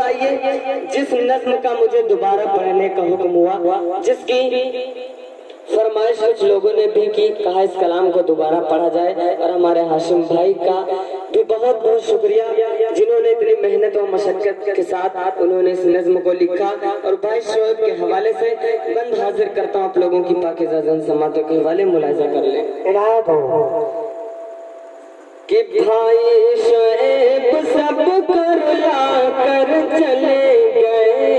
आइए जिस नज्म का मुझे दोबारा पढ़ने का हुक्म हुआ, जिसकी फरमाइश कुछ लोगों ने भी की, कहा इस कलाम को दोबारा पढ़ा जाए। और हमारे हाशिम भाई का भी बहुत बहुत शुक्रिया जिन्होंने इतनी मेहनत और मशक्कत के साथ उन्होंने इस नज्म को लिखा। और भाई शोएब के हवाले से बंद हाजिर करता हूँ आप लोगों की पाकीज़ा ज़न समातों के हवाले मुलाहिज़ा कर लें कि भाई शोएब सब करला कर चले गए,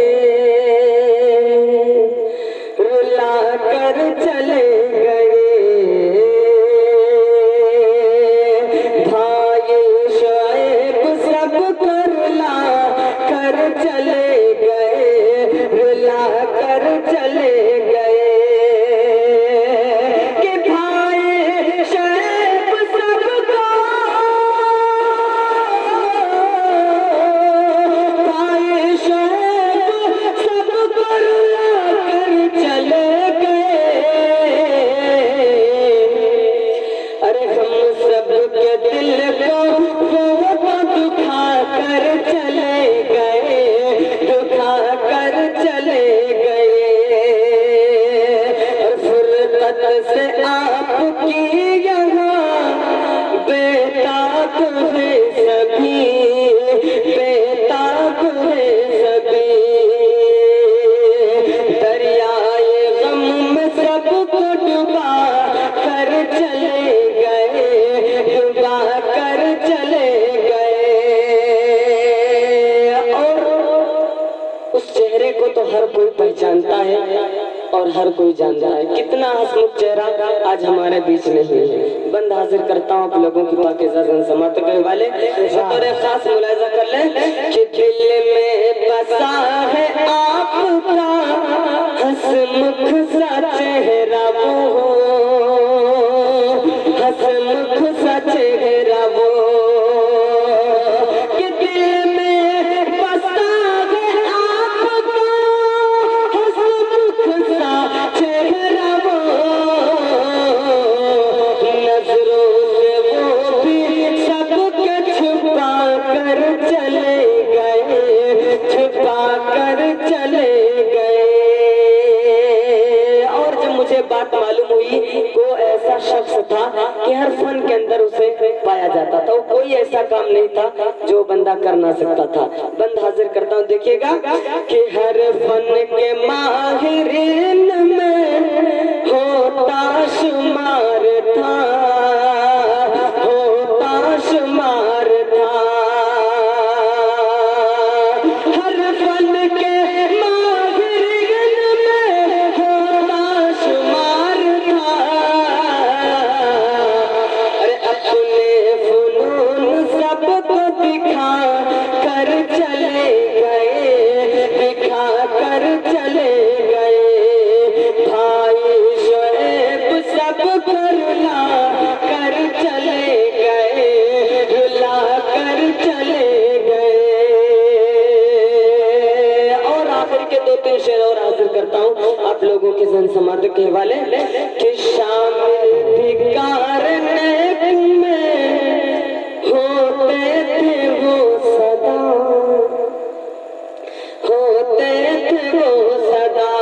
रुला कर चले गए। भाई शोएब सब करला कर चले गए, रुला कर चले गए। पहचानता है और हर कोई जानता है कितना हंसमुख चेहरा आज हमारे बीच में है। बंद हाजिर करता हूँ आप लोगों की पाकीज़ा ज़न समात करने वाले बतौर खास मुलाहिज़ा कर लें कि दिल में बसा है आपका हंसमुख सा चेहरा, वो हंसमुख सा चेहरा वो शख्स था कि हर फन के अंदर उसे पाया जाता था, कोई ऐसा काम नहीं था जो बंदा कर ना सकता था। बंद हाजिर करता हूँ देखिएगा कि हर फन के माहिरीन में होता शुमार था, होता शुमार था। हर फन के माहिरीन में होता शुमार था। दिखा कर चले गए, दिखा कर चले गए। भाई शोएब सब करला कर चले गए, रुला कर चले गए। और आखिर के दो तीन शेर और हाजिर करता हूँ आप लोगों के जन समात के हवाले कि शामिल भिकार ने में होते थे वो सदा, होते थे वो सदा।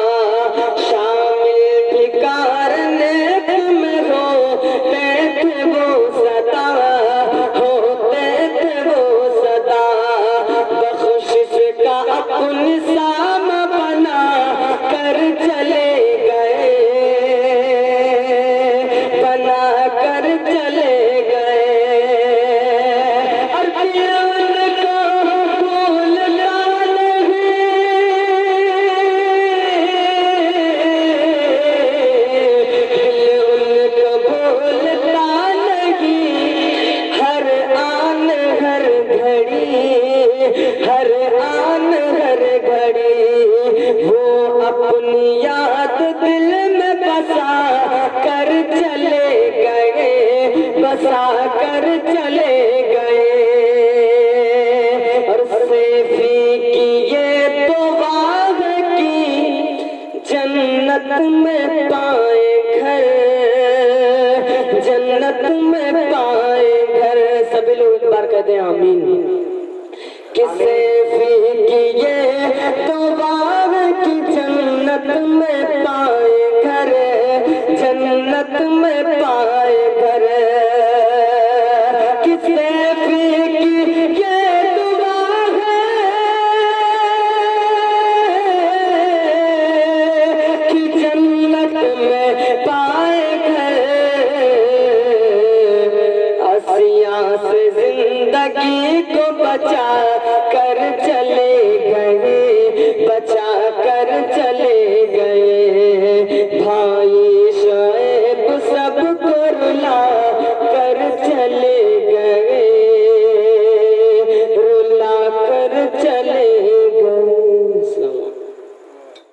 शामिल भिकार नेक में होते थे वो सदा, होते थे वो सदा। बख्शिश का अपनी साम बना कर चले गए, बना कर चले गए। हर आन हर घड़ी वो अपनी याद दिल में बसा कर चले गए, बसा कर चले गए। और सेफी की ये तो वाह की जन्नत में पाए घर, जन्नत में पाए घर। सभी लोग एक बार कहते हैं आमीन। किसे की जिंदगी को बचा